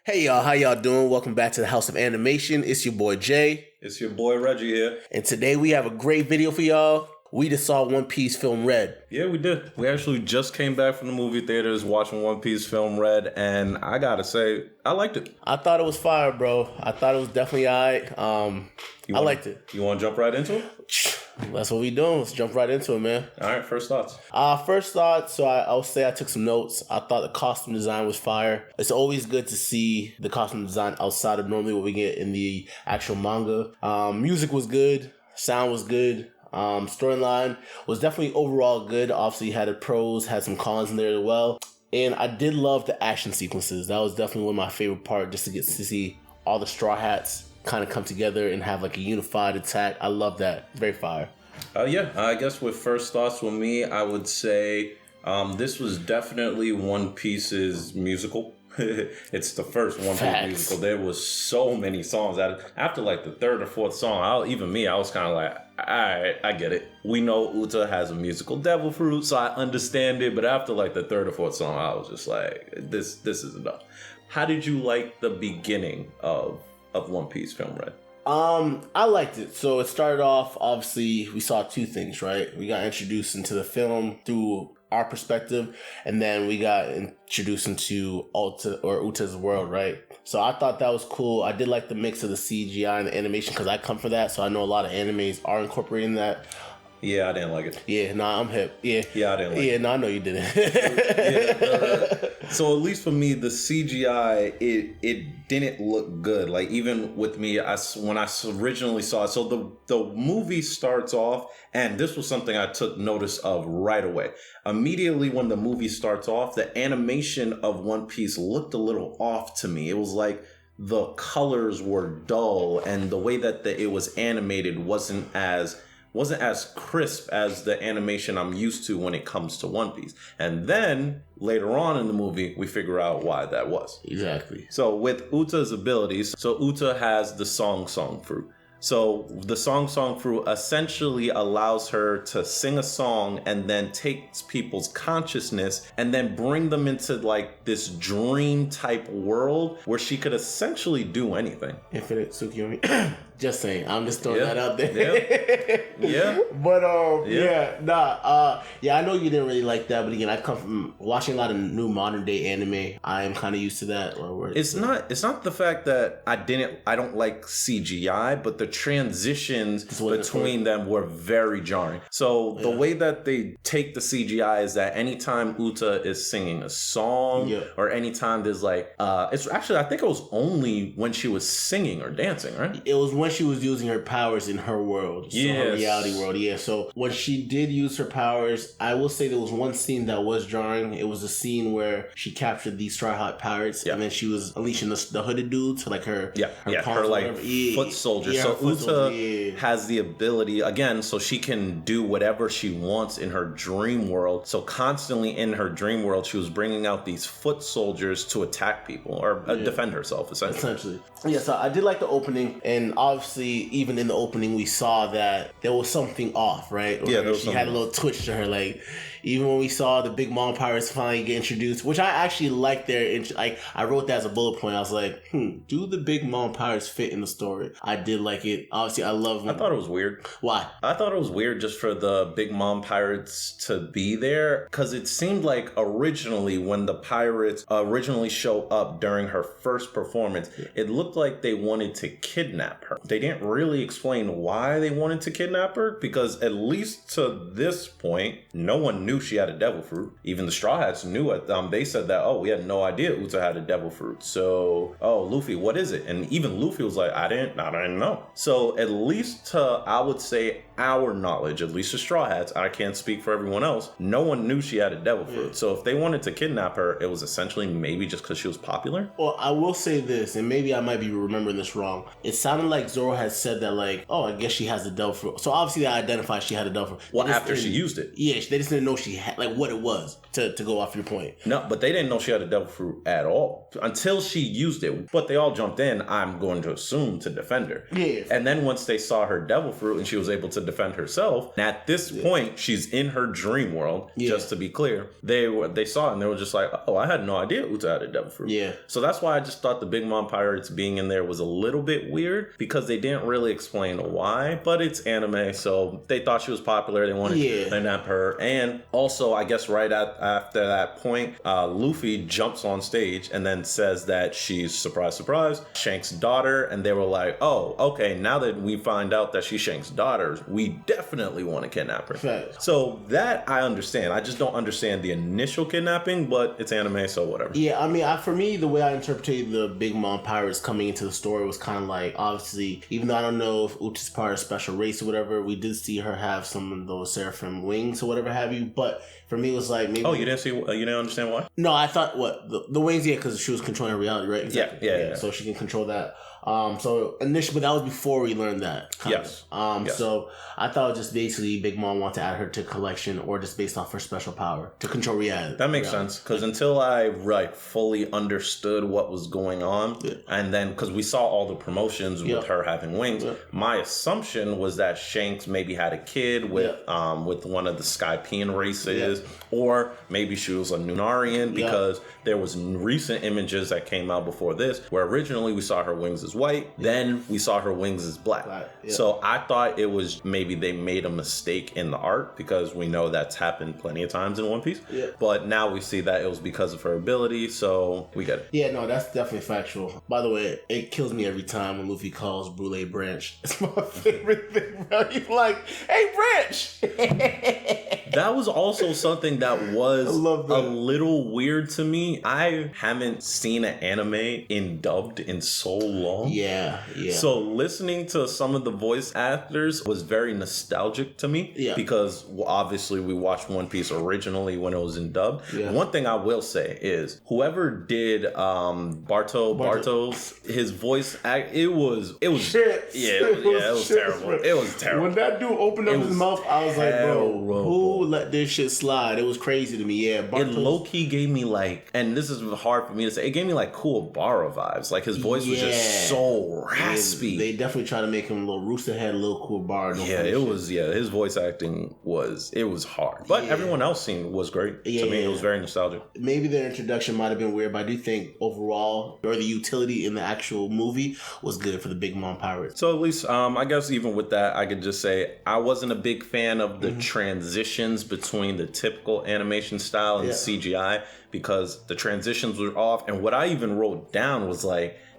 Hey y'all, how y'all doing? Welcome back to the House of Animation. It's your boy Jay. It's your boy Reggie here. And today we have a great video for y'all. We just saw One Piece film Red. Yeah, we did. We actually just came back from the movie theaters watching One Piece film Red, and I gotta say, I liked it. I thought it was fire, bro. I thought it was definitely alright. I liked it. You want to jump right into it? That's what we doing. Let's jump right into it, man. All right, first thoughts. First thoughts. So I will say I took some notes. I thought the costume design was fire. It's always good to see the costume design outside of normally what we get in the actual manga. Music was good. Sound was good. Storyline was definitely overall good. Obviously had a pros, had some cons in there as well. And I did love the action sequences. That was definitely one of my favorite parts, just to get to see all the Straw Hats kind of come together and have like a unified attack. I love that. Very fire. Yeah, I guess with first thoughts with me, I would say this was definitely One Piece's musical. It's the first One Piece musical. There was so many songs. After like the third or fourth song, I was kind of like, all right, I get it. We know Uta has a musical devil fruit, so I understand it. But after like the third or fourth song, I was just like, this is enough. How did you like the beginning of One Piece film Red? I liked it. So it started off, obviously, we saw two things, right? We got introduced into the film through our perspective, and then we got introduced into Uta's world, right? So I thought that was cool. I did like the mix of the CGI and the animation because I come from that, so I know a lot of animes are incorporating that. Yeah, I didn't like it. Yeah, nah, I'm hip. Yeah, I didn't like it. Yeah, no, I know you didn't. So at least for me, the CGI, it didn't look good. Like even with me, when I originally saw it, so the movie starts off, and this was something I took notice of right away. Immediately when the movie starts off, the animation of One Piece looked a little off to me. It was like the colors were dull, and the way that it was animated wasn't as crisp as the animation I'm used to when it comes to One Piece. And then later on in the movie, we figure out why that was. Exactly. So with Uta's abilities, so Uta has the Song Fruit. So the Song Fruit essentially allows her to sing a song and then takes people's consciousness and then bring them into like this dream type world where she could essentially do anything. Infinite Tsukuyomi. Just saying, I'm just throwing that out there. Yeah. But I know you didn't really like that, but again, I come from watching a lot of new modern day anime. I am kind of used to that. It's not the fact that I don't like CGI, but the transitions between them were very jarring. So the way that they take the CGI is that anytime Uta is singing a song or anytime there's like it's actually, I think it was only when she was singing or dancing, right? It was when she was using her powers in her world, so her reality world. Yeah, so when she did use her powers, I will say there was one scene that was jarring. It was a scene where she captured these Straw Hat pirates, and then she was unleashing the hooded dudes, like her like foot soldier. So Uta has the ability again, so she can do whatever she wants in her dream world. So constantly in her dream world, she was bringing out these foot soldiers to attack people or defend herself, essentially. Yeah, so I did like the opening, and obviously, even in the opening, we saw that there was something off, right? She had a little twitch to her, like, even when we saw the Big Mom Pirates finally get introduced, which I actually liked I wrote that as a bullet point. I was like, do the Big Mom Pirates fit in the story? I did like it. Obviously, I thought it was weird. Why? I thought it was weird just for the Big Mom Pirates to be there, because it seemed like originally when the pirates originally show up during her first performance, it looked like they wanted to kidnap her. They didn't really explain why they wanted to kidnap her, because at least to this point, no one knew she had a devil fruit. Even the Straw Hats knew it. They said that, we had no idea Uta had a devil fruit. So, Luffy, what is it? And even Luffy was like, I didn't know. So at least to, I would say, our knowledge, at least the Straw Hats, I can't speak for everyone else, no one knew she had a devil fruit. So if they wanted to kidnap her, it was essentially maybe just because she was popular. Well, I will say this, and maybe I might be remembering this wrong. It sounded like Zoro had said that, like, I guess she has the devil fruit. So obviously they identified she had a devil fruit. Well, after she used it. Yeah, they just didn't know she had, like what it was to go off your point. No, but they didn't know she had a devil fruit at all until she used it. But they all jumped in, I'm going to assume, to defend her. Yeah. And then once they saw her devil fruit and she was able to defend herself, at this point, she's in her dream world, just to be clear. They saw it and they were just like, oh, I had no idea Uta had a devil fruit. Yeah. So that's why I just thought the Big Mom Pirates being in there was a little bit weird because they didn't really explain why, but it's anime, so they thought she was popular. They wanted to kidnap her. And also, I guess after that point, Luffy jumps on stage and then says that she's, surprise, surprise, Shank's daughter. And they were like, oh, okay, now that we find out that she's Shank's daughter, we definitely want to kidnap her. Fact. So that I understand. I just don't understand the initial kidnapping, but it's anime, so whatever. Yeah, I mean, for me, the way I interpreted the Big Mom Pirates coming into the story was kind of like, obviously, even though I don't know if Uta's part of a special race or whatever, we did see her have some of those seraphim wings or whatever have you, but for me, it was like maybe... Oh, you didn't understand why? No, I thought, the wings, yeah, because she was controlling her reality, right? Exactly. Yeah. So she can control that. So initially, but that was before we learned that. Yes. Yes. So I thought it was just basically Big Mom wanted to add her to collection, or just based off her special power to control reality. That makes sense, because until I fully understood what was going on, and then because we saw all the promotions with her having wings, my assumption was that Shanks maybe had a kid with one of the Skypean races, or maybe she was a Lunarian, because there was recent images that came out before this where originally we saw her wings as white, then we saw her wings as black. So I thought it was maybe they made a mistake in the art, because we know that's happened plenty of times in One Piece. But now we see that it was because of her ability, so we get it. Yeah, no, that's definitely factual. By the way, it kills me every time when Luffy calls Brule Branch. It's my favorite thing, bro. He's like, hey, Branch! That was also something that was a little weird to me. I haven't seen an anime dubbed in so long. Yeah. So listening to some of the voice actors was very nostalgic to me. Yeah. Because obviously we watched One Piece originally when it was in dub. Yeah. One thing I will say is whoever did Bartos, his voice act, it was shit. It was terrible. It was terrible. When that dude opened up his mouth, I was like, bro, who let this shit slide? It was crazy to me. Yeah, Bartos. It low-key gave me and this is hard for me to say, it gave me Kuwabara vibes. Like his voice was just so raspy. They definitely tried to make him a little rooster head, a little Kuwabara. His voice acting was hard. But everyone else was great. To me, it was very nostalgic. Maybe their introduction might have been weird, but I do think overall, or the utility in the actual movie was good for the Big Mom Pirates. So at least, I guess even with that, I could just say I wasn't a big fan of the transitions between the typical animation style and CGI, because the transitions were off. And what I even wrote down was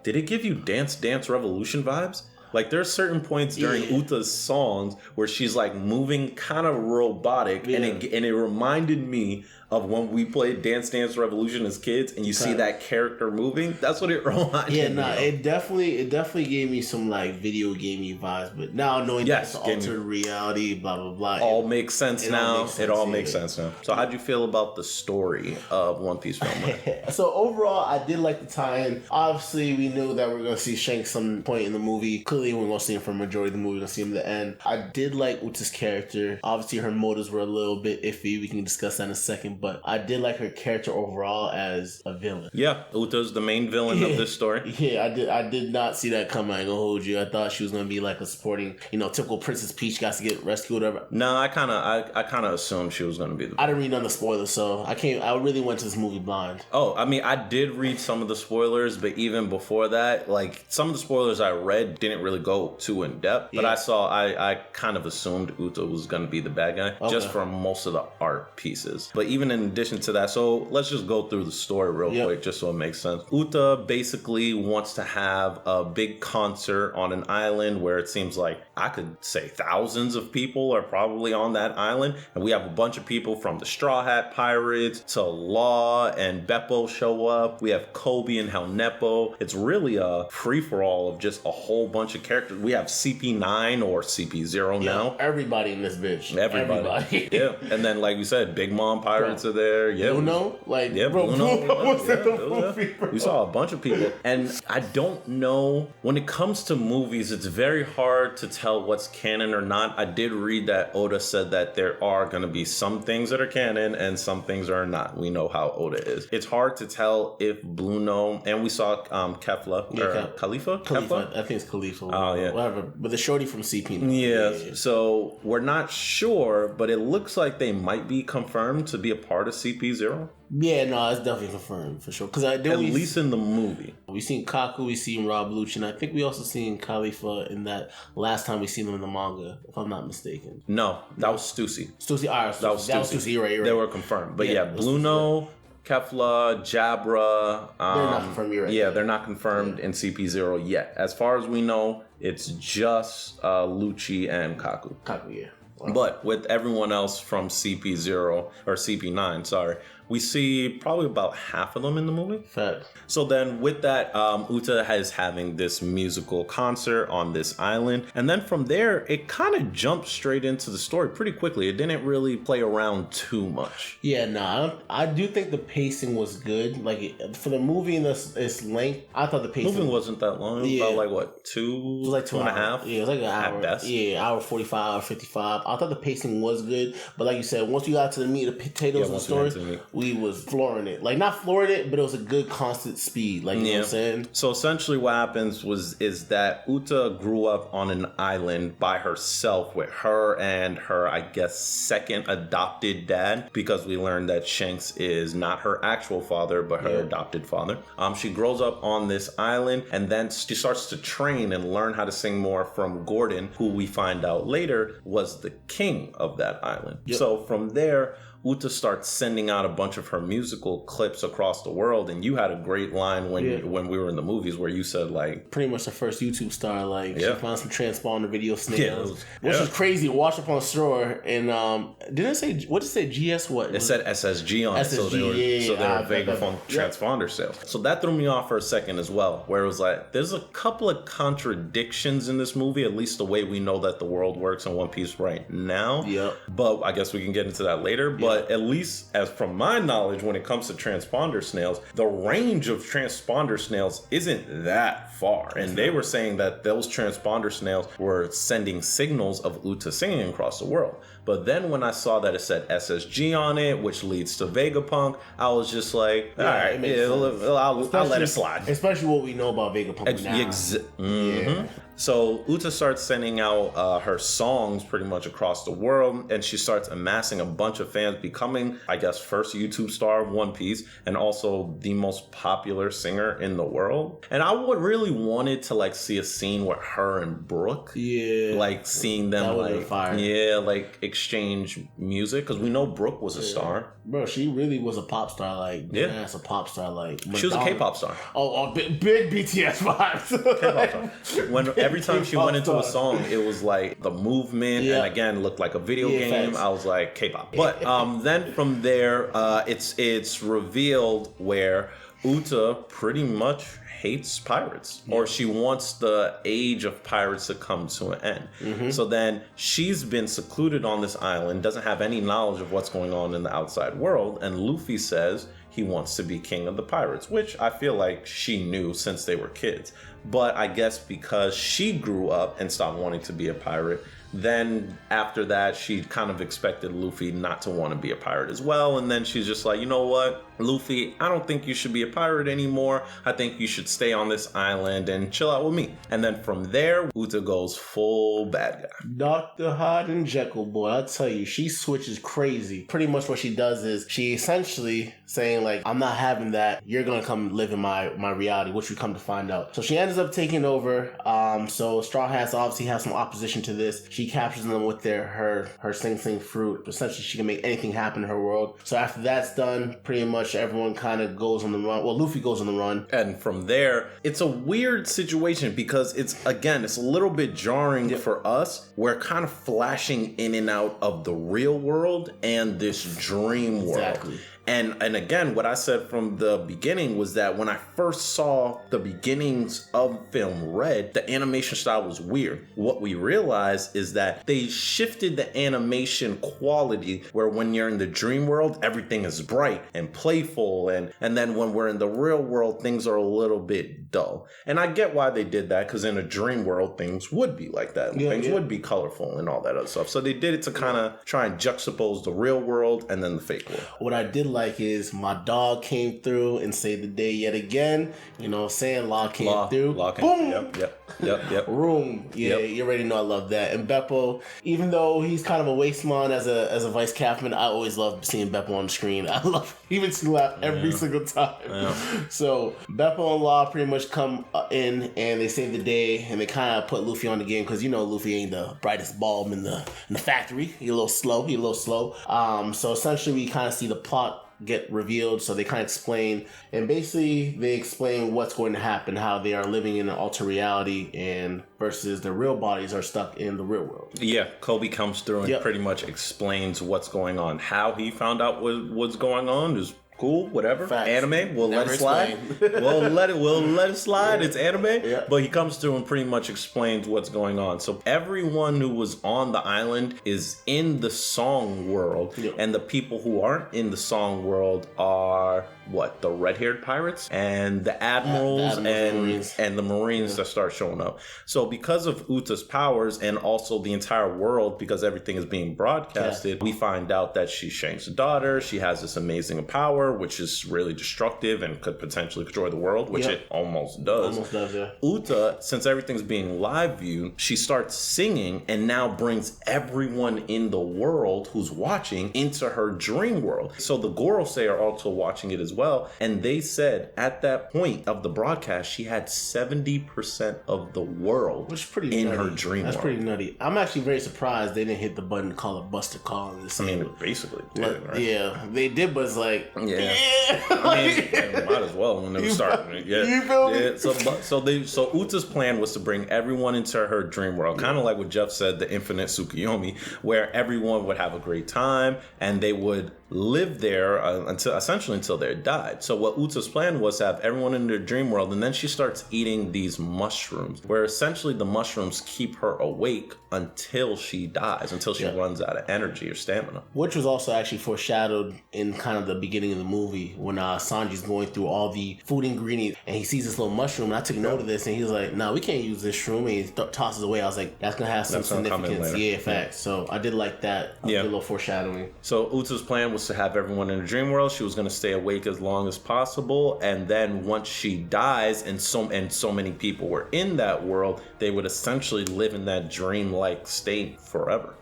did it give you Dance Dance Revolution vibes? There are certain points during Uta's songs where she's moving kind of robotic, and it reminded me of when we played Dance Dance Revolution as kids, and you see that character moving. That's what it reminded me. It definitely gave me some video gamey vibes. But now knowing that's altered reality, blah blah blah, all makes sense now. It all makes sense now. So how'd you feel about the story of One Piece film? So overall, I did like the tie-in. Obviously, we knew that we are gonna see Shanks some point in the movie. Clearly, we're gonna see him for the majority of the movie. We're gonna see him at the end. I did like Uta's character. Obviously, her motives were a little bit iffy. We can discuss that in a second. But I did like her character overall as a villain. Yeah, Uta's the main villain of this story. Yeah, I did not see that coming. I ain't gonna hold you. I thought she was gonna be a supporting, typical Princess Peach got to get rescued or whatever. No, I kind of assumed she was gonna be the. I didn't read none of the spoilers, so I really went to this movie blind. Oh, I mean, I did read some of the spoilers, but even before that, some of the spoilers I read didn't really go too in depth. But I kind of assumed Uta was gonna be the bad guy just from most of the art pieces. But even in addition to that, so let's just go through the story real quick just so it makes sense. Uta basically wants to have a big concert on an island where it seems like I could say thousands of people are probably on that island, and we have a bunch of people from the Straw Hat Pirates to Law and Beppo show up. We have Kobe and Helnepo. It's really a free-for-all of just a whole bunch of characters. We have CP9 or CP0 now. Everybody in this bitch. Everybody. Yeah. And then, like we said, Big Mom Pirates Pirates are there. Yeah, Bluno, like yeah, bro, Bluno was in the yeah. movie, bro. We saw a bunch of people, and I don't know. When it comes to movies, it's very hard to tell what's canon or not. I did read that Oda said that there are going to be some things that are canon and some things are not. We know how Oda is. It's hard to tell if Bluno, and we saw Kefla or Khalifa. Khalifa, I think it's Khalifa. Oh yeah, whatever. But the shorty from CP. Yeah. So we're not sure, but it looks like they might be confirmed to be a part of CP0. Yeah, no, it's definitely confirmed for sure. Because at least in the movie, we seen Kaku, we seen Rob Lucci, and I think we also seen Khalifa in that last time we seen them in the manga, if I'm not mistaken. No, that was Stussy. Stussy, all right, that was Stussy. Right. They were confirmed, but yeah, Bluno, Kefla, Jabra. They're not confirmed. You're right. Yeah, they're not confirmed in CP0 yet. As far as we know, it's just Lucci and Kaku. Kaku, yeah. Wow. But with everyone else from CP0 or CP9, sorry, we see probably about half of them in the movie. Fact. So then with that, Uta is having this musical concert on this island. And then from there, it kind of jumps straight into the story pretty quickly. It didn't really play around too much. Yeah, I do think the pacing was good. Like, for the movie in its length, I thought the pacing... The movie wasn't that long. It was about like, what, two? It was like 2.5? Yeah, it was like an hour. At best. Yeah, hour 45, 55. I thought the pacing was good. But like you said, once we got to the meat and potatoes of the story, we was flooring it. Like, not flooring it, but it was a good constant speed. Like, you know what I'm saying? So essentially what happens is that Uta grew up on an island by herself with her and her, I guess, second adopted dad, because we learned that Shanks is not her actual father, but her adopted father. She grows up on this island, and then she starts to train and learn how to sing more from Gordon, who we find out later was the king of that island. So from there, Uta starts sending out a bunch of her musical clips across the world, and you had a great line when we were in the movies where you said, like, pretty much the first YouTube star, like, she found some transponder video snails, which is crazy. Washed up on a store, and didn't it say, what did it say, GS what? It said SSG on it, so they were Vegafunk transponder sales. So that threw me off for a second as well, where it was like, there's a couple of contradictions in this movie, at least the way we know that the world works in One Piece right now. But I guess we can get into that later. But at least as from my knowledge, when it comes to transponder snails, the range of transponder snails isn't that far. And they were saying that those transponder snails were sending signals of Uta singing across the world. But then when I saw that it said SSG on it, which leads to Vegapunk, I was just like, all right, I'll let it slide. Especially what we know about Vegapunk now. So Uta starts sending out her songs pretty much across the world, and she starts amassing a bunch of fans, becoming, I guess, first YouTube star of One Piece, and also the most popular singer in the world. And I would really wanted to like see a scene with her and Brooke. Like seeing them like exchange music, because we know Brooke was a star. Bro, she really was a pop star, like a pop star, like Madonna. She was a K-pop star. Big BTS vibes. K-pop star. Every time she went into a song, it was like the movement, and again looked like a video game. Facts. I was like K-pop. But then from there, it's revealed where Uta pretty much hates pirates, or she wants the age of pirates to come to an end. So then she's been secluded on this island, doesn't have any knowledge of what's going on in the outside world, and Luffy says he wants to be king of the pirates, which I feel like she knew since they were kids. But I guess because she grew up and stopped wanting to be a pirate, then after that, she kind of expected Luffy not to want to be a pirate as well. And then she's just like, you know what, Luffy, I don't think you should be a pirate anymore. I think you should stay on this island and chill out with me. And then from there, Uta goes full bad guy. Dr. Hyde and Jekyll, boy, I'll tell you, she switches crazy. Pretty much what she does is she essentially saying like, I'm not having that. You're going to come live in my reality, which we come to find out. So she ends up taking over. So Straw Hats obviously have some opposition to this. She captures them with her Sing Sing fruit. Essentially, she can make anything happen in her world. So after that's done, pretty much everyone kind of goes on the run. Well, Luffy goes on the run. And from there, it's a weird situation because it's a little bit jarring for us. We're kind of flashing in and out of the real world and this dream world. And again, what I said from the beginning was that when I first saw the beginnings of film Red, the animation style was weird. What we realized is that they shifted the animation quality where when you're in the dream world, everything is bright and playful. And then when we're in the real world, things are a little bit dull. And I get why they did that, because in a dream world, things would be like that. Things would be colorful and all that other stuff. So they did it to kind of try and juxtapose the real world and then the fake world. What I did like is my dog came through and saved the day yet again. You know what I'm saying? Law came through. Boom! Yep. Room. Yeah, you already know I love that. And Beppo, even though he's kind of a waste man as a vice captain, I always love seeing Beppo on the screen. I love he makes me laugh every single time. Yeah. So Beppo and Law pretty much come in and they save the day, and they kind of put Luffy on the game because you know Luffy ain't the brightest bulb in the factory. He's a little slow. So essentially we kind of see the plot get revealed, so they kind of explain, and basically they explain what's going to happen, how they are living in an altered reality and versus their real bodies are stuck in the real world. Yeah, Kobe comes through and pretty much explains what's going on. How he found out what's going on is cool, whatever. Facts. Anime, we'll let it slide. we'll let it slide. Yeah. It's anime. Yeah. But he comes through and pretty much explains what's going on. So everyone who was on the island is in the song world. Yeah. And the people who aren't in the song world are the red-haired pirates and the admirals and the marines that start showing up. So because of Uta's powers and also the entire world, because everything is being broadcasted, we find out that she's Shanks' daughter. She has this amazing power, which is really destructive and could potentially destroy the world, which it almost does. Uta, since everything's being live viewed, she starts singing and now brings everyone in the world who's watching into her dream world. So the Gorosei are also watching it as well, and they said at that point of the broadcast she had 70% of the world, which is pretty in nutty. Her dream That's world. Pretty nutty. I'm actually very surprised they didn't hit the button to call it Buster Call. I mean, basically did, right? Yeah, they did, but it's like I mean, might as well when they were starting. You feel me? So Uta's plan was to bring everyone into her dream world, kind of like what Jeff said, the infinite Tsukuyomi, where everyone would have a great time and they would live there until they died. So what Uta's plan was to have everyone in their dream world, and then she starts eating these mushrooms, where essentially the mushrooms keep her awake until she dies, until she runs out of energy or stamina. Which was also actually foreshadowed in kind of the beginning of the movie when Sanji's going through all the food ingredients and he sees this little mushroom, and I took note of this, and he was like, no, we can't use this shroom, and he tosses away. I was like, that's gonna have some significance. Yeah, facts. So I did like that. A little foreshadowing. So Uta's plan was to have everyone in the dream world. She was going to stay awake as long as possible, and then once she dies and so many people were in that world, they would essentially live in that dream-like state forever.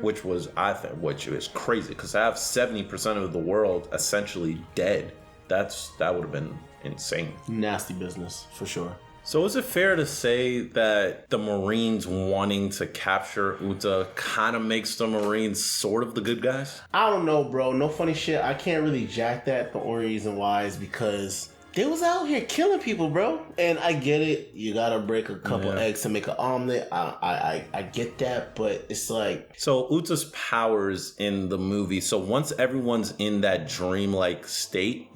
Which is crazy, because to have 70% of the world essentially dead, that would have been insane. Nasty business for sure. So is it fair to say that the Marines wanting to capture Uta kind of makes the Marines sort of the good guys? I don't know, bro. No funny shit. I can't really jack that. The only reason why is because they was out here killing people, bro. And I get it. You gotta break a couple eggs to make an omelet. I get that, but it's like... So Uta's powers in the movie, so once everyone's in that dreamlike state,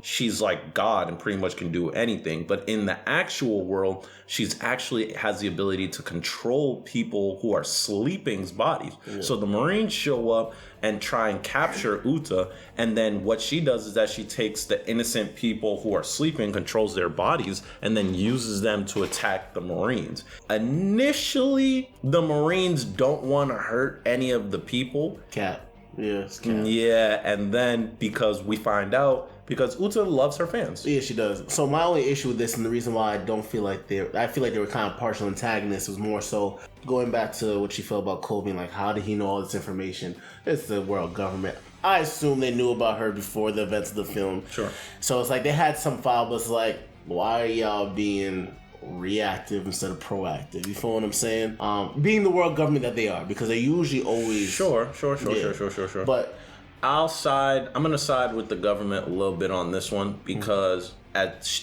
she's like God and pretty much can do anything. But in the actual world, she's actually has the ability to control people who are sleeping's bodies. Yeah. So the Marines show up and try and capture Uta, and then what she does is that she takes the innocent people who are sleeping, controls their bodies, and then uses them to attack the Marines. Initially, the Marines don't want to hurt any of the people. Cap. Yeah, it's Cap. Yeah, and then because Uta loves her fans. Yeah, she does. So my only issue with this, and the reason why I feel like they were kind of partial antagonists, was more so going back to what she felt about Kobe, like how did he know all this information? It's the world government. I assume they knew about her before the events of the film. Sure. So it's like they had some file, but it's like, why are y'all being reactive instead of proactive? You feel what I'm saying? Being the world government that they are, because they usually always... Sure. But I'm gonna side with the government a little bit on this one because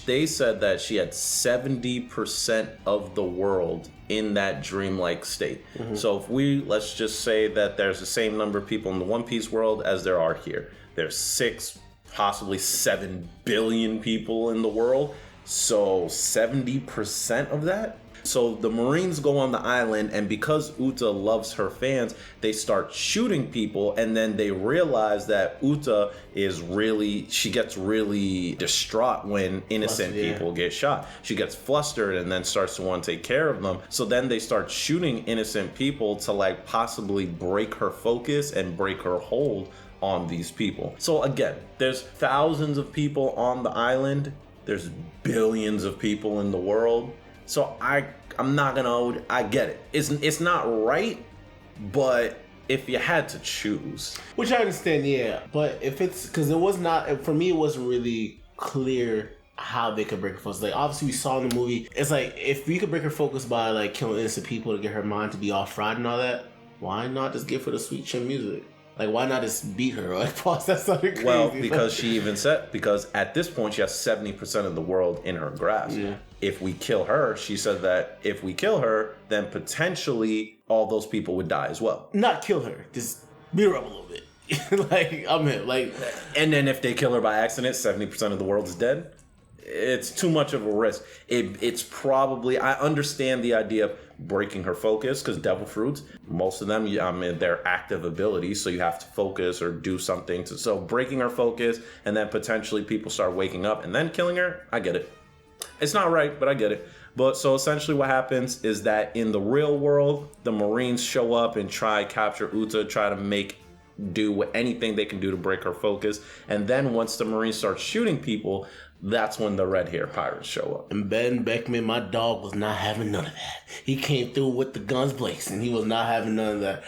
they said that she had 70% of the world in that dreamlike state. So if let's just say that there's the same number of people in the One Piece world as there are here. There's 6, possibly 7 billion people in the world. So 70% of that. So the Marines go on the island, and because Uta loves her fans, they start shooting people, and then they realize that Uta she gets really distraught when innocent people get shot. She gets flustered and then starts to want to take care of them. So then they start shooting innocent people to like possibly break her focus and break her hold on these people. So again, there's thousands of people on the island. There's billions of people in the world. So I'm not gonna. I get it. It's not right, but if you had to choose, which I understand, yeah. But if it's because it was not for me, it wasn't really clear how they could break her focus. Like obviously we saw in the movie, it's like if we could break her focus by like killing innocent people to get her mind to be all fried and all that, why not just give her the sweet chin music? Like, why not just beat her? Like, pause, that's something crazy. Well, because she even said, because at this point, she has 70% of the world in her grasp. Yeah. If we kill her, she said that if we kill her, then potentially all those people would die as well. Not kill her, just beat her up a little bit. Like, I'm in, like... And then if they kill her by accident, 70% of the world is dead. It's too much of a risk. It's probably... I understand the idea of breaking her focus, because devil fruits, most of them, they're active abilities, so you have to focus or do something. So breaking her focus, and then potentially people start waking up, and then killing her, I get it. It's not right, but I get it. But so essentially what happens is that in the real world, the Marines show up and try capture Uta, try to do anything they can do to break her focus. And then once the Marines start shooting people, that's when the red hair pirates show up. And Ben Beckman, my dog, was not having none of that. He came through with the guns blazing. He was not having none of that.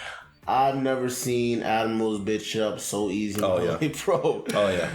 I've never seen Admiral's bitch up so easy. Oh, yeah. Like, bro. Oh, yeah.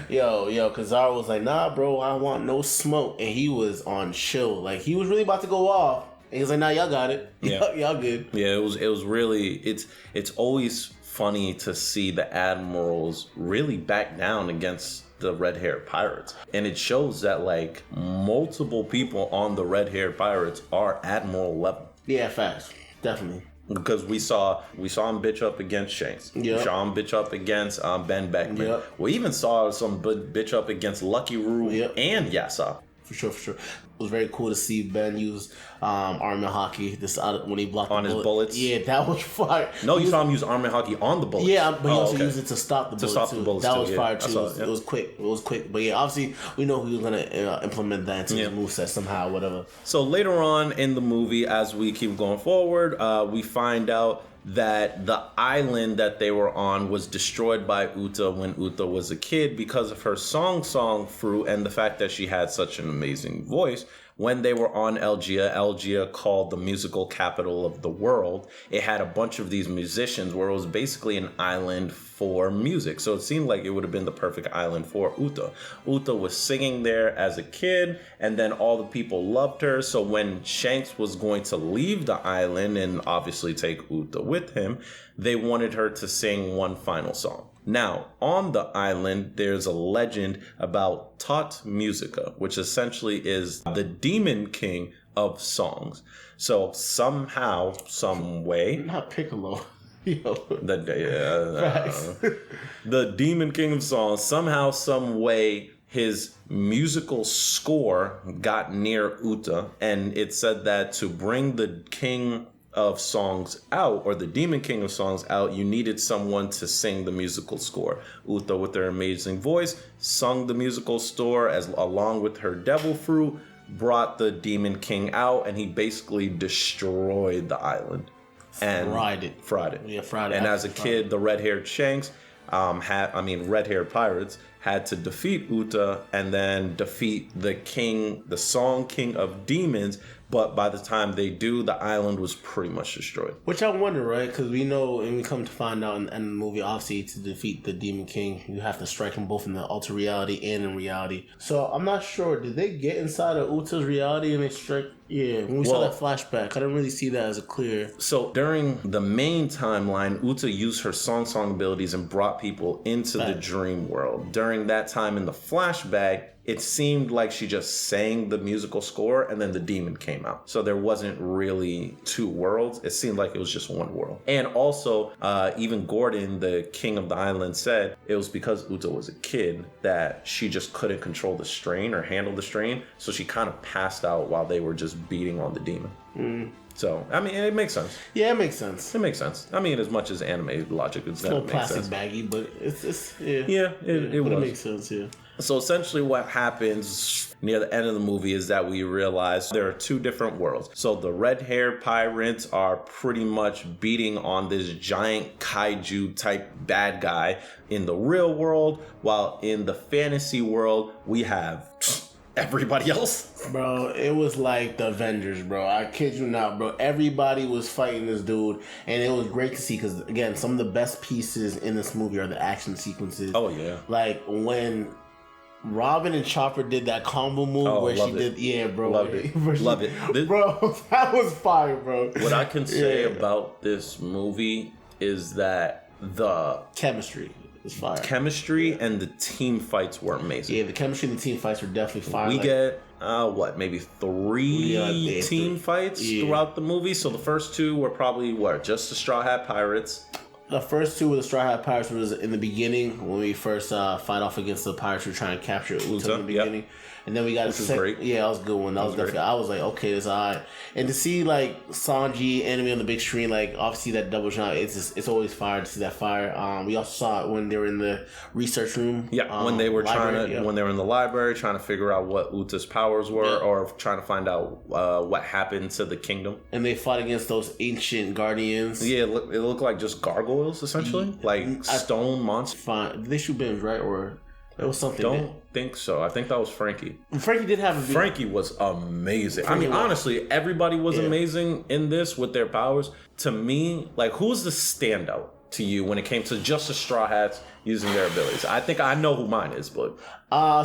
Yo, Kizaru was like, nah, bro, I want no smoke. And he was on chill. Like, he was really about to go off. And he's like, nah, y'all got it. Yeah. Y'all good. Yeah, it was really, it's always funny to see the Admirals really back down against the red-haired pirates. And it shows that, like, multiple people on the red-haired pirates are Admiral level. Yeah, fast. Definitely. Because we saw him bitch up against Shanks. Yep. We saw him bitch up against Ben Beckman. Yep. We even saw some bitch up against Lucky Roo and Yasa. For sure. It was very cool to see Ben use arm and hockey when he blocked on his bullets. Yeah, that was fire. No, you saw him use arm and hockey on the bullets. Yeah, but he also used it to stop the bullets. The bullets that was fire too. It was quick. But yeah, obviously we know he was gonna implement that into his moveset somehow, whatever. So later on in the movie, as we keep going forward, we find out that the island that they were on was destroyed by Uta when Uta was a kid because of her song fruit and the fact that she had such an amazing voice. When they were on Elgia called the musical capital of the world, it had a bunch of these musicians where it was basically an island for music. So it seemed like it would have been the perfect island for Uta. Uta was singing there as a kid, and then all the people loved her. So when Shanks was going to leave the island and obviously take Uta with him, they wanted her to sing one final song. Now, on the island, there's a legend about Tot Musica, which essentially is the demon king of songs. So somehow, some way... Not Piccolo. The demon king of songs, somehow, some way, his musical score got near Uta, and it said that to bring the king of songs out, or the demon king of songs out, you needed someone to sing the musical score. Uta, with her amazing voice, sung the musical score along with her devil fruit, brought the demon king out, and he basically destroyed the island. And fried it. Yeah, fried it. And as a kid, the red-haired Shanks, red-haired pirates, had to defeat Uta and then defeat the king, the song king of demons, but by the time they do, the island was pretty much destroyed. Which I wonder, right? Because we know, and we come to find out in the movie, obviously, to defeat the Demon King, you have to strike him both in the alter reality and in reality. So I'm not sure. Did they get inside of Uta's reality and they strike? Yeah, when we saw that flashback, I didn't really see that as a clear. So during the main timeline, Uta used her song abilities and brought people into the dream world. During that time in the flashback, it seemed like she just sang the musical score and then the demon came out. So there wasn't really two worlds. It seemed like it was just one world. And also, even Gordon, the king of the island, said it was because Uta was a kid that she just couldn't control the strain or handle the strain. So she kind of passed out while they were just beating on the demon. So, I mean, it makes sense. Yeah, it makes sense. It makes sense. I mean, as much as anime logic, it's not plastic sense. Baggy, but it's yeah. Yeah, it makes sense, yeah. So essentially what happens near the end of the movie is that we realize there are two different worlds. So the red-haired pirates are pretty much beating on this giant kaiju type bad guy in the real world, while in the fantasy world we have everybody else. Bro, it was like the Avengers, bro. I kid you not, bro. Everybody was fighting this dude, and it was great to see because, again, some of the best pieces in this movie are the action sequences. Oh, yeah. Like when Robin and Chopper did that combo move where she did, yeah, bro. Love it. Love it. Bro, that was fire, bro. What I can say about this movie is that the chemistry is fire. Chemistry and the team fights were amazing. Yeah, the chemistry and the team fights were definitely fire. We get maybe three team fights throughout the movie. So the first two were probably just the Straw Hat Pirates. The first two with the Straw Hat Pirates was in the beginning when we first fight off against the pirates who were trying to capture Uta in the beginning. Yep. And then we got great. Yeah, that was a good one. That was definitely. I was like, okay, that's alright. And to see like Sanji anime on the big screen, like obviously that double jump, it's always fire to see that fire. We also saw it when they were in the research room. Yeah, when they were when they were in the library trying to figure out what Uta's powers were, or trying to find out what happened to the kingdom. And they fought against those ancient guardians. Yeah, it looked like just gargoyles essentially, like stone monsters. Fine, did they shoot beams, right? Or it was something. Don't think so. I think that was Frankie. Frankie did have a beam. Frankie was amazing. Honestly, everybody was amazing in this with their powers. To me, like, who's the standout to you when it came to just the Straw Hats using their abilities? I think I know who mine is, but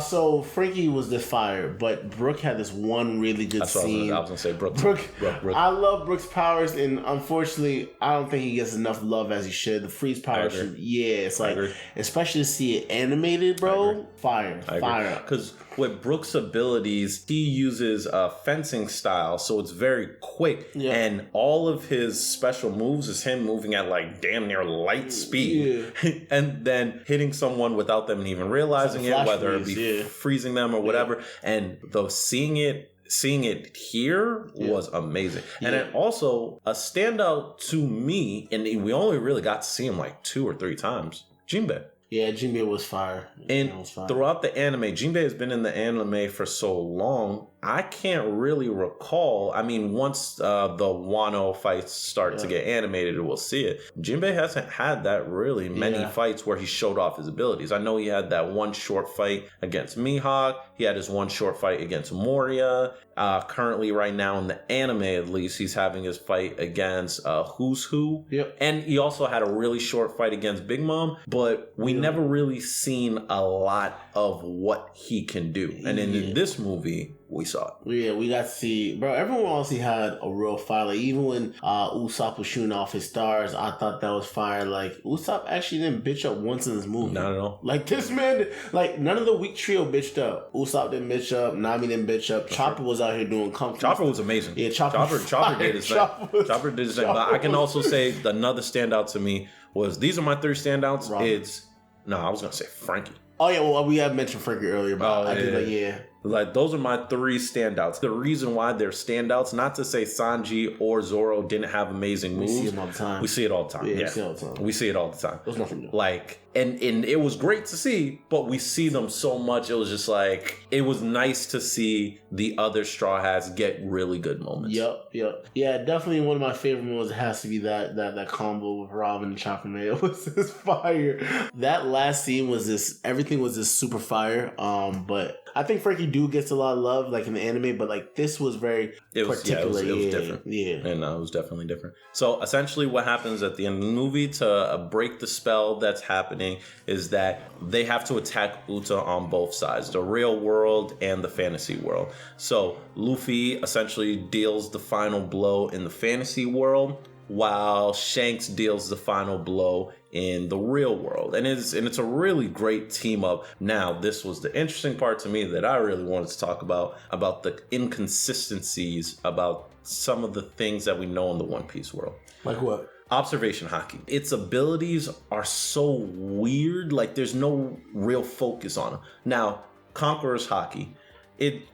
so Frankie was the fire, but Brooke had this one really good scene. I was gonna say Brooke. I love Brooke's powers, and unfortunately, I don't think he gets enough love as he should. The freeze powers, it's like, especially to see it animated, bro. Fire. Because with Brooke's abilities, he uses a fencing style, so it's very quick, and all of his special moves is him moving at like damn near light speed, and then hitting someone without them even realizing it, whether it be freezing them or whatever. And seeing it here was amazing. And then also a standout to me, and we only really got to see him like 2 or 3 times, Jinbei. Yeah, Jinbei was fire. And throughout the anime, Jinbei has been in the anime for so long, I can't really recall. I mean, once the Wano fights start to get animated, we'll see it. Jinbei hasn't had that really many fights where he showed off his abilities. I know he had that one short fight against Mihawk. He had his one short fight against Moria. Currently, right now in the anime, at least, he's having his fight against Who's Who. Yep. And he also had a really short fight against Big Mom, but we never really seen a lot of what he can do. And in this movie, we saw it. Yeah, we got to see, bro. Everyone honestly had a real fire. Like, even when Usopp was shooting off his stars, I thought that was fire. Like, Usopp actually didn't bitch up once in this movie. Not at all. Like, this man, like, none of the weak trio bitched up. Usopp didn't bitch up. Nami didn't bitch up. Chopper was out here doing comfort. Chopper was amazing. Yeah, Chopper did his thing. Chopper did his thing. But I can also say another standout to me was, these are my 3 standouts. I was going to say Frankie. Oh, yeah, well, we have mentioned Frankie earlier, but Like, those are my 3 standouts. The reason why they're standouts, not to say Sanji or Zoro didn't have amazing moves. We see them all the time. We see it all the time. Yeah, we see it all the time. We see it all the time. There's nothing new. Like, and it was great to see, but we see them so much. It was just like, it was nice to see the other Straw Hats get really good moments. Yep. Yeah, definitely one of my favorite moments has to be that combo with Robin and Chopper, man. It was just fire. That last scene was everything everything was just super fire. But I think Frankie do gets a lot of love, like in the anime, but like this was very particular. It was different. Yeah. And it was definitely different. So essentially what happens at the end of the movie to break the spell that's happening is that they have to attack Uta on both sides, the real world and the fantasy world. So Luffy essentially deals the final blow in the fantasy world, while Shanks deals the final blow in the real world. And it's a really great team up. Now, this was the interesting part to me that I really wanted to talk about the inconsistencies about some of the things that we know in the One Piece world. Like what? Observation Haki. Its abilities are so weird, like there's no real focus on them. Now, Conqueror's Haki.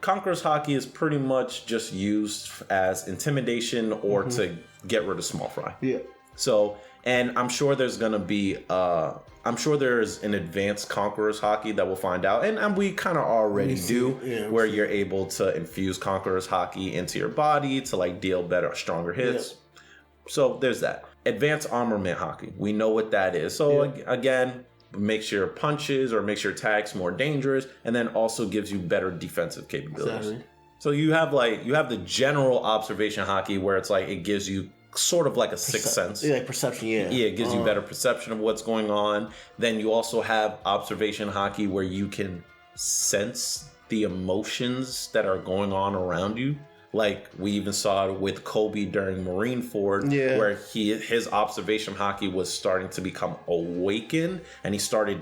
Conqueror's Haki is pretty much just used as intimidation or to get rid of Small Fry. Yeah. So, and I'm sure there's gonna be, I'm sure there's an advanced Conqueror's Haki that we'll find out, and we kind of already do, where you're able to infuse Conqueror's Haki into your body to like deal better, stronger hits. Yeah. So there's that. Advanced Armament Haki. We know what that is. So again, makes your punches or makes your attacks more dangerous, and then also gives you better defensive capabilities. Exactly. So you have the general Observation Haki where it's like it gives you sort of like a sixth sense. Yeah, like perception, yeah. Yeah, it gives you better perception of what's going on. Then you also have Observation Haki where you can sense the emotions that are going on around you. Like we even saw it with Kobe during Marineford, where his Observation Haki was starting to become awakened, and he started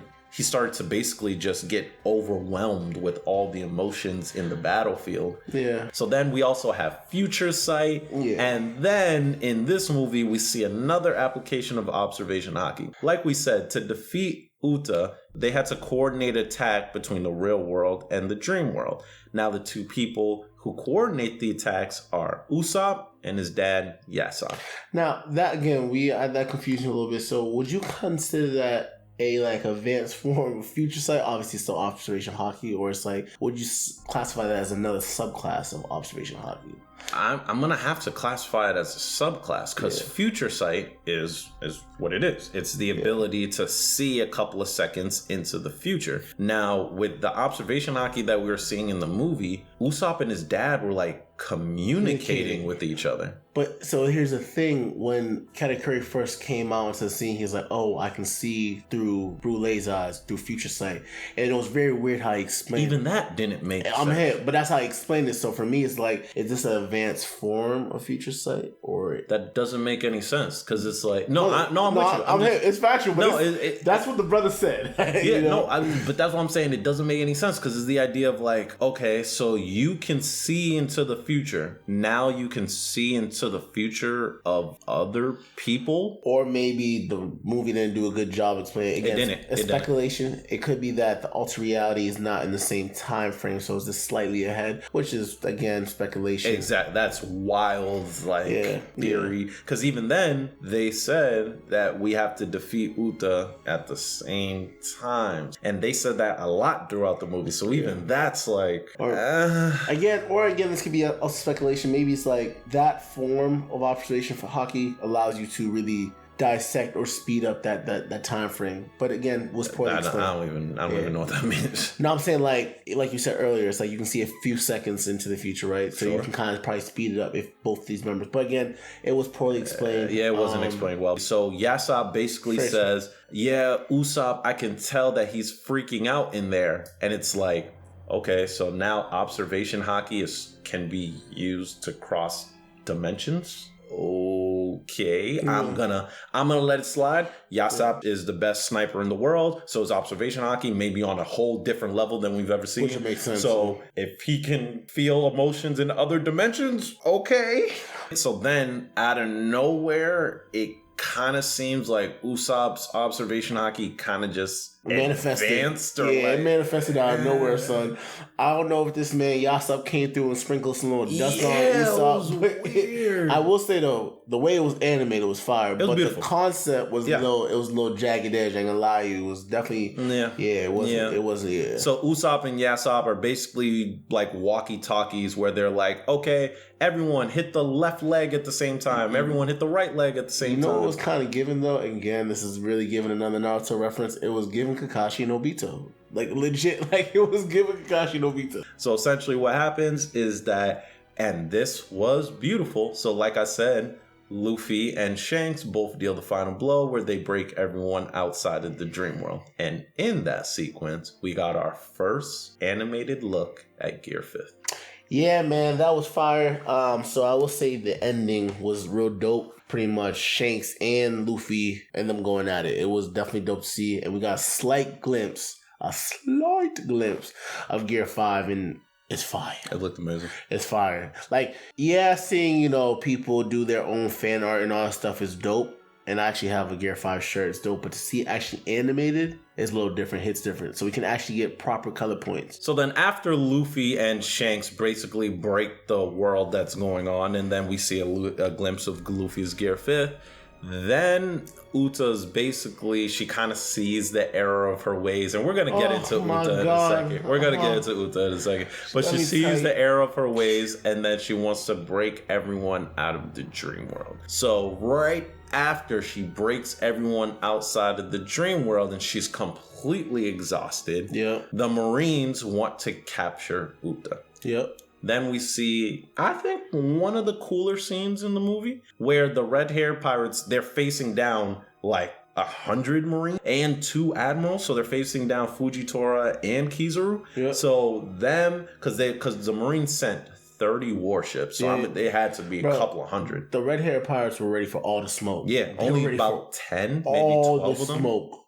to basically just get overwhelmed with all the emotions in the battlefield. Yeah. So then we also have Future Sight, and then in this movie we see another application of Observation Haki. Like we said, to defeat Uta, they had to coordinate attack between the real world and the dream world. Now the two people who coordinate the attacks are Usopp and his dad, Yasopp. Now, that again, we had that confusion a little bit. So would you consider that a like advanced form of Future Sight? Obviously still Observation Haki, or it's like, would you classify that as another subclass of Observation Haki? I'm gonna have to classify it as a subclass because Future Sight is what it is. It's the ability to see a couple of seconds into the future. Now, with the Observation Haki that we were seeing in the movie, Usopp and his dad were like communicating with each other. But so here's the thing: when Katakuri first came out into the scene, he's like, "Oh, I can see through Brulee's eyes, through Future Sight," and it was very weird how he explained. Even that didn't make sense. But that's how he explained it. So for me, it's like, is this an advanced form of Future Sight, or that doesn't make any sense? Because it's like, I'm it's factual. But that's what the brother said. But that's what I'm saying. It doesn't make any sense because it's the idea of like, okay, so you can see into the future. Now you can see into the future of other people, or maybe the movie didn't do a good job explaining. Again, it's speculation. It could be that the alter reality is not in the same time frame, so it's just slightly ahead, which is again speculation. Exactly, that's wild, theory. Because even then, they said that we have to defeat Uta at the same time, and they said that a lot throughout the movie. So even that's like, again, this could be a speculation. Maybe it's like that form of observation for Haki allows you to really dissect or speed up that time frame. But again, was poorly explained. I don't even know what that means. No, I'm saying like you said earlier, it's like you can see a few seconds into the future, right? So you can kind of probably speed it up if both these members. But again, it was poorly explained. It wasn't explained well. So Yasopp basically says, Usopp, I can tell that he's freaking out in there. And it's like, okay, so now Observation Haki can be used to cross dimensions. Okay, I'm gonna let it slide. Yasopp is the best sniper in the world, so his Observation Haki may be on a whole different level than we've ever seen. Which makes sense. So if he can feel emotions in other dimensions, okay. So then out of nowhere, it kind of seems like Usopp's Observation Haki kind of just manifested. It manifested out of nowhere, son. I don't know if this man Yasopp came through and sprinkled some little dust on Usopp. It was weird. I will say though, the way it was animated was fire. But beautiful. The concept was it was a little jagged edge. I ain't gonna lie to you. It was definitely it wasn't. So Usopp and Yasopp are basically like walkie-talkies where they're like, okay, everyone hit the left leg at the same time. Mm-hmm. Everyone hit the right leg at the same time. You know what was kind of given though? Again, this is really giving another Naruto reference. It was giving Kakashi and Obito. Like legit, like it was giving Kakashi no Vita. So essentially what happens is that, and this was beautiful. So like I said, Luffy and Shanks both deal the final blow where they break everyone outside of the dream world. And in that sequence, we got our first animated look at Gear 5th. Yeah, man, that was fire. So I will say the ending was real dope. Pretty much Shanks and Luffy and them going at it. It was definitely dope to see. And we got a slight glimpse of Gear 5, and it's fire. It looked amazing. It's fire. Like, yeah, seeing, you know, people do their own fan art and all that stuff is dope. And I actually have a Gear 5 shirt. It's dope. But to see it actually animated is a little different. Hits different. So we can actually get proper color points. So then after Luffy and Shanks basically break the world that's going on, and then we see a glimpse of Luffy's Gear 5th, then Uta's basically, she kind of sees the error of her ways. And we're going to get into Uta in a second. We're going to get into Uta in a second. But she sees the error of her ways, and then she wants to break everyone out of the dream world. So right after she breaks everyone outside of the dream world and she's completely exhausted, the Marines want to capture Uta. Then we see, I think, one of the cooler scenes in the movie where the red-haired pirates, they're facing down like 100 Marines and 2 admirals. So they're facing down Fujitora and Kizaru. So them, because the Marines sent 30 warships, so they had to be a couple of hundred. The red-haired pirates were ready for all the smoke. Yeah, only about 10, maybe 12 of them.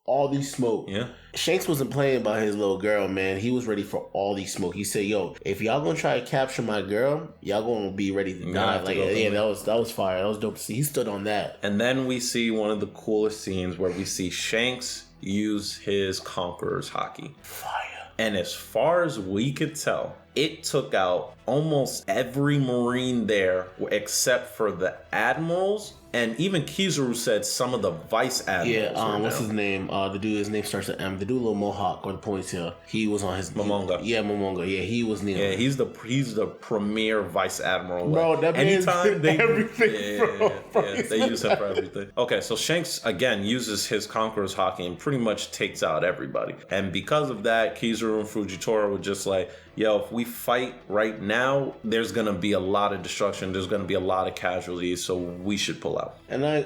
All these smoke. Yeah. Shanks wasn't playing about his little girl, man. He was ready for all these smoke. He said, yo, if y'all gonna try to capture my girl, y'all gonna be ready to die. Like, yeah, that was fire. That was dope to see. He stood on that. And then we see one of the coolest scenes where we see Shanks use his Conqueror's Haki. Fire. And as far as we could tell, it took out almost every Marine there except for the admirals. And even Kizaru said some of the vice admirals. Yeah, what's his name? The dude, his name starts with M. The dude, little mohawk or the ponytail. He was on his Momonga. Momonga. Yeah, he was kneeling. Yeah, he's the premier vice admiral. Bro, that man's everything. They use him for everything. Okay, so Shanks again uses his Conqueror's Haki and pretty much takes out everybody. And because of that, Kizaru and Fujitora were just like, yo, if we fight right now, there's gonna be a lot of destruction. There's gonna be a lot of casualties, so we should pull out. And I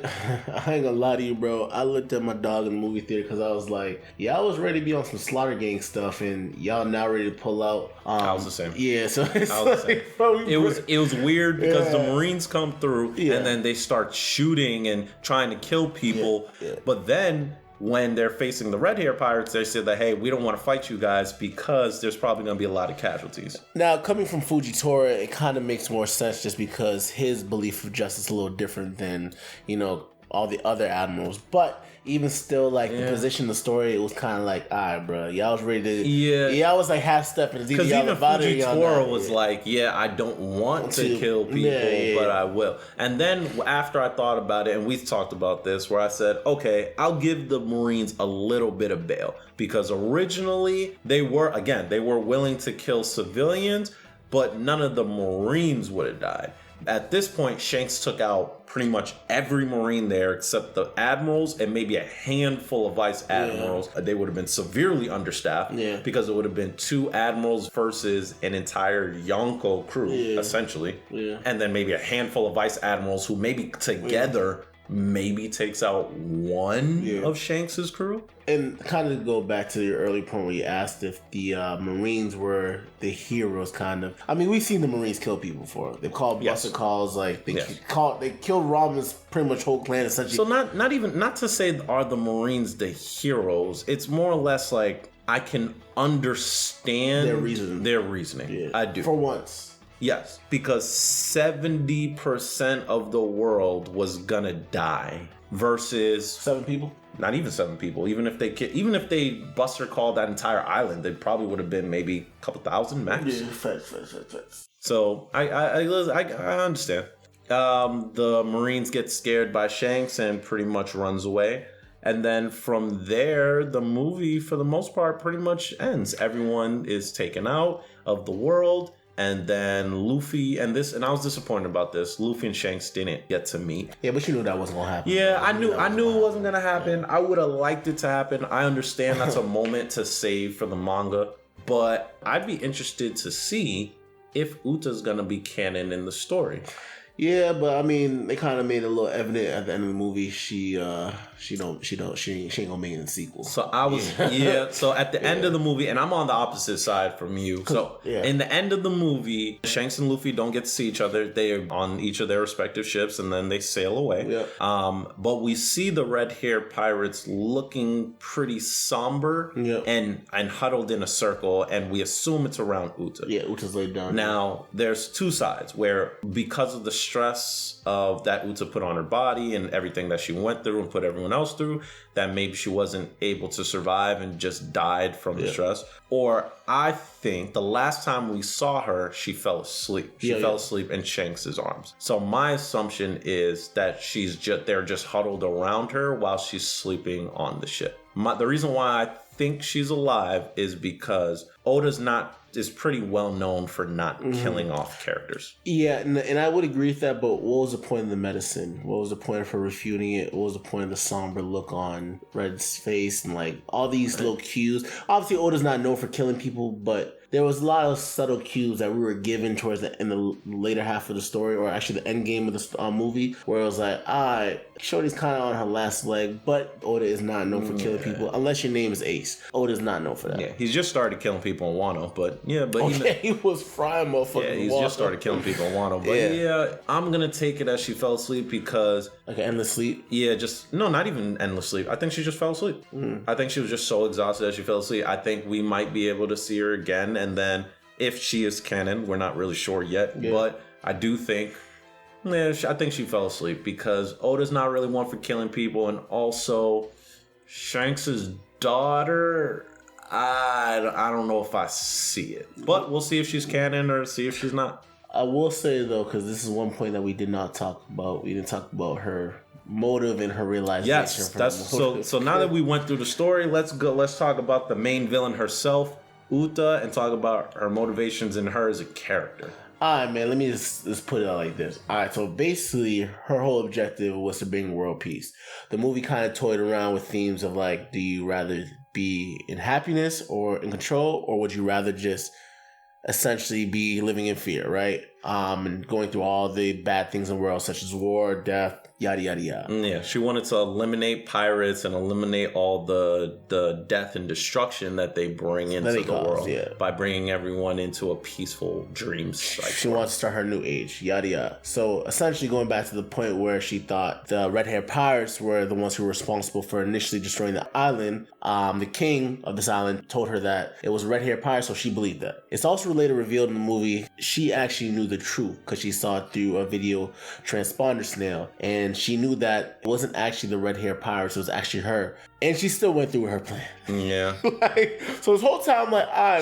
ain't gonna lie to you, bro. I looked at my dog in the movie theater because I was like, y'all was ready to be on some Slaughter Gang stuff, and y'all now ready to pull out. I was the same. Yeah, so it's like, bro, it was weird because the Marines come through and then they start shooting and trying to kill people, but then when they're facing the red-hair pirates, they said that, hey, we don't want to fight you guys because there's probably going to be a lot of casualties. Now, coming from Fujitora, it kind of makes more sense just because his belief of justice is a little different than, you know, all the other admirals. But even still, like, the position of the story, it was kind of like, all right, bro, y'all was ready to... Y'all was, like, half-stepping. Because even Fujitora was like, I don't want to kill people, but I will. And then after I thought about it, and we've talked about this, where I said, okay, I'll give the Marines a little bit of bail. Because originally, they were willing to kill civilians, but none of the Marines would have died. At this point, Shanks took out pretty much every Marine there except the admirals and maybe a handful of vice admirals. They would have been severely understaffed because it would have been 2 admirals versus an entire Yonko crew, essentially. And then maybe a handful of vice admirals who maybe together maybe takes out one of Shanks's crew. And kind of go back to your early point where you asked if the Marines were the heroes, kind of. I mean, we've seen the Marines kill people before. They've called Buster Calls, like they killed Robin's pretty much whole clan essentially. So not to say are the Marines the heroes. It's more or less like I can understand their reasoning. Yeah. I do. For once. Yes, because 70% of the world was gonna die versus 7 people. Not even 7 people. Even if they Buster called that entire island, they probably would have been maybe a couple thousand max. Yeah, facts. So I understand. The Marines get scared by Shanks and pretty much runs away. And then from there, the movie, for the most part, pretty much ends. Everyone is taken out of the world. and then Luffy and I was disappointed about this. Luffy and Shanks didn't get to meet. Yeah, but you knew that wasn't gonna happen. Yeah, I knew it wasn't gonna happen. I would have liked it to happen. I understand that's a moment to save for the manga, but I'd be interested to see if Uta's gonna be canon in the story. Yeah, but I mean, they kind of made it a little evident at the end of the movie. She ain't gonna make it in the sequel. So I was So at the end of the movie, and I'm on the opposite side from you. So in the end of the movie, Shanks and Luffy don't get to see each other. They are on each of their respective ships, and then they sail away. Yeah. But we see the red hair pirates looking pretty somber and huddled in a circle, and we assume it's around Uta. Yeah, Uta's laid down. Now there's two sides where, because of the stress of that Uta put on her body and everything that she went through and put everyone else through, that maybe she wasn't able to survive and just died from the stress. Or I think the last time we saw her, she fell asleep. She fell asleep in Shanks' arms. So my assumption is that they're just huddled around her while she's sleeping on the ship. The reason why I think she's alive is because Oda's is pretty well known for not killing off characters. Yeah, and I would agree with that, but what was the point of the medicine? What was the point of her refuting it? What was the point of the somber look on Red's face and like all these little cues? Obviously, Oda's not known for killing people, but there was a lot of subtle cues that we were given in the later half of the story, or actually the end game of the movie, where it was like, Shorty's kind of on her last leg, but Oda is not known for killing people, unless your name is Ace. Oda's not known for that. Yeah, he's just started killing people in Wano, but he was frying motherfuckers. Yeah, he's just started killing people in Wano, but I'm gonna take it as she fell asleep because endless sleep. Yeah, not even endless sleep. I think she just fell asleep. I think she was just so exhausted that she fell asleep. I think we might be able to see her again, and then if she is canon, we're not really sure yet, but I do think. I think she fell asleep because Oda's not really one for killing people, and also Shanks' daughter, I don't know if I see it, but we'll see if she's canon or see if she's not. I will say though, because this is one point that we did not talk about. We didn't talk about her motive and her realization. Yes, so now that we went through the story, let's talk about the main villain herself, Uta, and talk about her motivations and her as a character. Alright, man, let me just put it out like this. Alright, so basically, her whole objective was to bring world peace. The movie kind of toyed around with themes of like, do you rather be in happiness or in control, or would you rather just essentially be living in fear, right? And going through all the bad things in the world, such as war, death, yada yada yada. Yeah, she wanted to eliminate pirates and eliminate all the death and destruction that they bring into the world by bringing everyone into a peaceful dream cycle. She wants to start her new age, yada yada. So essentially, going back to the point where she thought the red-haired pirates were the ones who were responsible for initially destroying the island. The king of this island told her that it was red-haired pirates, so she believed that. It's also later revealed in the movie she actually knew the truth because she saw it through a video transponder snail, and she knew that it wasn't actually the red-haired pirates, it was actually her, and she still went through with her plan. Yeah. So this whole time,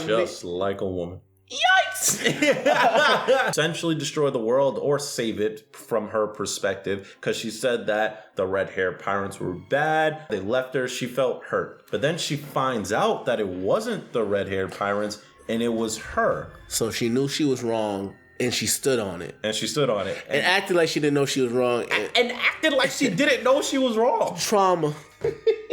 just like a woman. Yikes! Essentially destroy the world or save it from her perspective, because she said that the red-haired pirates were bad. They left her. She felt hurt. But then she finds out that it wasn't the red-haired pirates and it was her. So she knew she was wrong. And she stood on it. And acted like she didn't know she was wrong. And acted like she didn't know she was wrong. Trauma.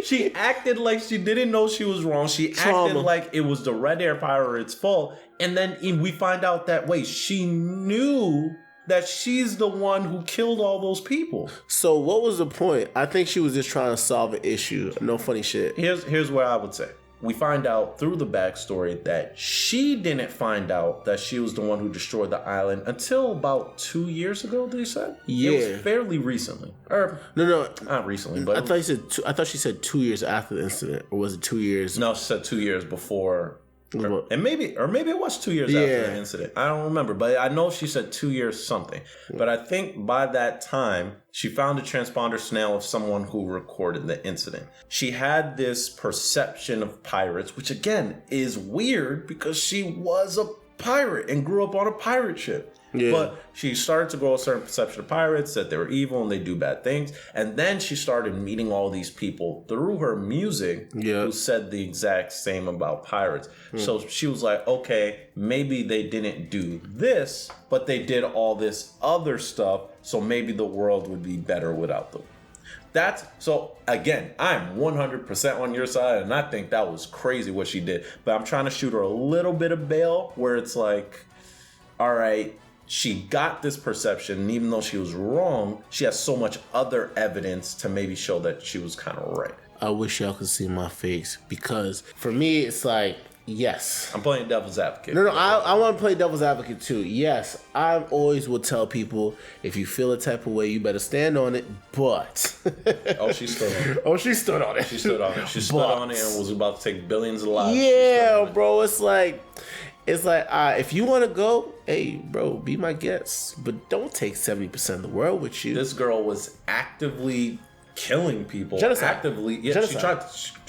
She acted like she didn't know she was wrong. She acted like it was the Red Hair Pirate's fault. And then we find out that, wait, she knew that she's the one who killed all those people. So what was the point? I think she was just trying to solve an issue. No funny shit. Here's what I would say. We find out through the backstory that she didn't find out that she was the one who destroyed the island until about 2 years ago, did he say? Yeah. It was fairly recently. Or no. Not recently, but... I thought she said 2 years after the incident. Or was it 2 years? No, she said 2 years before... And maybe it was 2 years after the incident. I don't remember, but I know she said 2 years something. But I think by that time, she found a transponder snail of someone who recorded the incident. She had this perception of pirates, which again is weird because she was a pirate and grew up on a pirate ship. Yeah. But she started to grow a certain perception of pirates, that they were evil and they do bad things. And then she started meeting all these people through her music who said the exact same about pirates. So she was like, okay, maybe they didn't do this, but they did all this other stuff. So maybe the world would be better without them. So again, I'm 100% on your side, and I think that was crazy what she did. But I'm trying to shoot her a little bit of bail where it's like, all right, she got this perception, and even though she was wrong, she has so much other evidence to maybe show that she was kind of right. I wish y'all could see my face, because for me, it's like, yes. I'm playing devil's advocate. No, I want to play devil's advocate too. Yes, I always will tell people, if you feel a type of way, you better stand on it, but... Oh, she stood on it. Oh, she stood on it. She stood on it. She stood on it and was about to take billions of lives. Yeah, bro, it's like, if you want to go, hey, bro, be my guest, but don't take 70% of the world with you. This girl was actively killing people. Genocide. Actively. Yeah, Genocide. she tried to...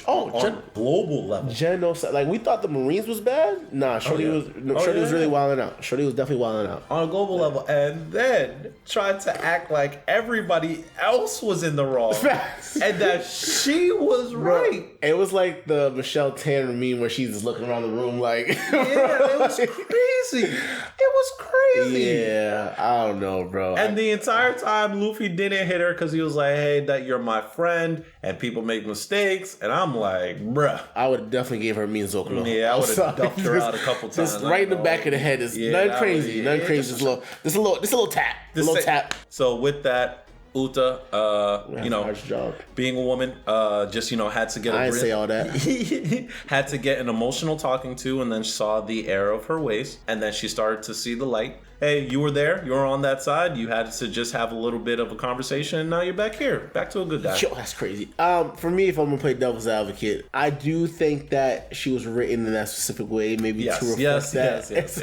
on global level. Genocide. Like, we thought the Marines was bad. Nah, Shorty was really wilding out. Shorty was definitely wilding out. On a global level. And then tried to act like everybody else was in the wrong. And that she was right. It was like the Michelle Tanner meme where she's just looking around the room like... Yeah, it was crazy. It was crazy. Yeah, I don't know, bro. And the entire time, Luffy didn't hit her because he was like, hey, that you're my friend, and people make mistakes. And I'm like, bruh. I would have definitely gave her Mizuki. Yeah, I would have ducked her out a couple times. Just right in the back of the head. Is nothing crazy. Nothing crazy. Just a little tap. A little tap. So with that, Uta, harsh job. Being a woman, just had to get. I didn't say all that. Had to get an emotional talking to, and then saw the error of her ways, and then she started to see the light. Hey, you were there. You were on that side. You had to just have a little bit of a conversation, and now you're back here, back to a good guy. Yo, that's crazy. For me, if I'm gonna play devil's advocate, I do think that she was written in that specific way, maybe to reflect that. It's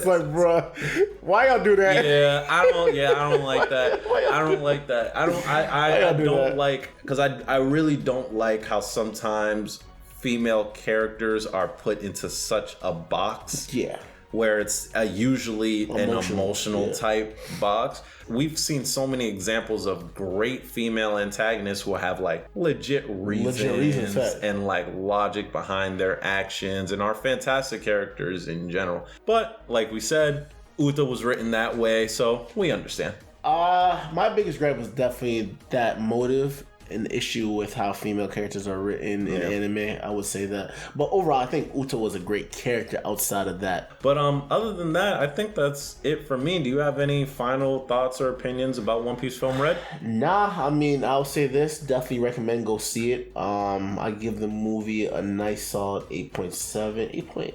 like, bro, why y'all do that? Yeah, I don't like that. I don't like that. I don't like, because I really don't like how sometimes female characters are put into such a box. Yeah. Where it's usually an emotional type box. We've seen so many examples of great female antagonists who have like legit reasons and like logic behind their actions and are fantastic characters in general. But like we said, Uta was written that way, so we understand. My biggest gripe was definitely that motive. An issue with how female characters are written in anime, I would say that. But overall, I think Uta was a great character outside of that. But other than that, I think that's it for me. Do you have any final thoughts or opinions about One Piece Film Red? Nah, I mean, I'll say this. Definitely recommend go see it. I give the movie a nice solid 8.7, 8.8.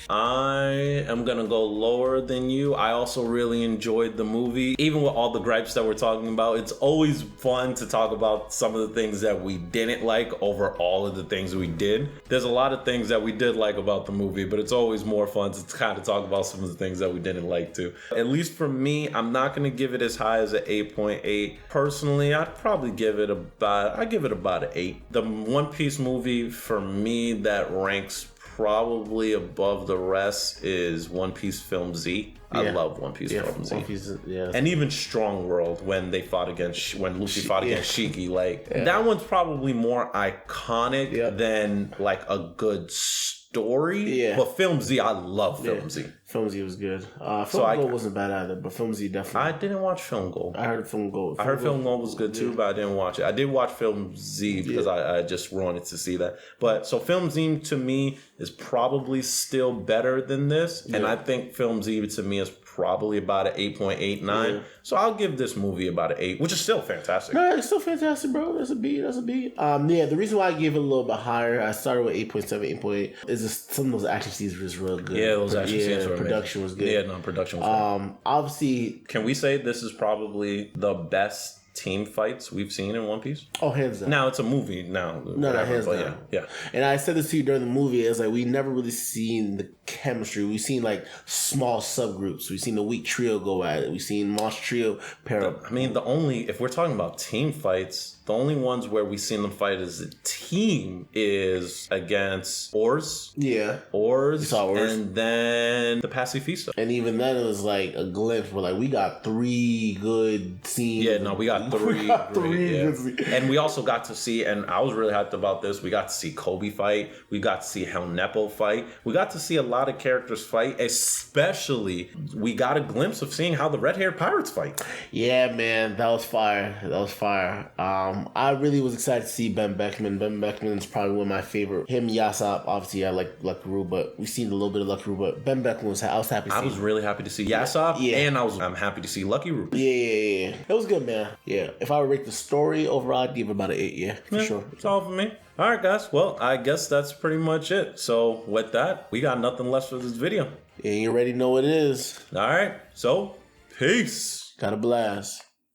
I am gonna go lower than you. I also really enjoyed the movie. Even with all the gripes that we're talking about, it's always fun to talk about some of the things that we didn't like over all of the things we did. There's a lot of things that we did like about the movie, but it's always more fun to kind of talk about some of the things that we didn't like too. At least for me, I'm not gonna give it as high as an 8.8. Personally, I'd probably give it about an 8. The One Piece movie for me that ranks probably above the rest is One Piece Film Z. I love One Piece Film Z. And even Strong World when Luffy fought against Shiki, that one's probably more iconic than like a good story. Yeah. But Film Z, I love Film Z. Film Z was good. Film Gold wasn't bad either, but Film Z definitely. I didn't watch Film Gold. I heard Film Gold. I heard Film Gold was good too, but I didn't watch it. I did watch Film Z because I just wanted to see that. But so Film Z to me is probably still better than this, and I think Film Z to me is probably about an 8.89. Yeah. So I'll give this movie about an 8, which is still fantastic. No, it's still fantastic, bro. That's a B. The reason why I gave it a little bit higher, I started with 8.7, 8.8, is just some of those action scenes were just real good. Yeah, those action scenes were production was good. Yeah, no, production was good. Obviously, can we say this is probably the best team fights we've seen in One Piece? Oh, hands down. Now it's a movie now. No, hands down. Yeah. And I said this to you during the movie, it's like we never really seen the chemistry. We've seen like small subgroups. We've seen the weak trio go at it. We've seen Monster Trio pair up. I mean, if we're talking about team fights, The only ones where we've seen them fight as a team is against Ors. Yeah. Ors. saw Ors. And then the Pacifista. And even then, it was like a glimpse where like we got 3 good scenes. Yeah, no, we got 3. We got 3 yeah. good scenes. And we also got to see, and I was really hyped about this, we got to see Kobe fight. We got to see Helnepo fight. We got to see a lot of characters fight, especially we got a glimpse of seeing how the red-haired pirates fight. Yeah, man, that was fire. That was fire. I really was excited to see Ben Beckman. Ben Beckman is probably one of my favorite. Him, Yasop, obviously I like Lucky but we've seen a little bit of Lucky but Ben Beckman I was happy to see. I was really happy to see Yasop, and I'm happy to see Lucky Roo. Yeah. It was good, man. Yeah. If I would rate the story overall, I'd give it about an 8, for sure. It's all for me. All right, guys. Well, I guess that's pretty much it. So with that, we got nothing left for this video. And you already know what it is. All right. So, peace. Got a blast.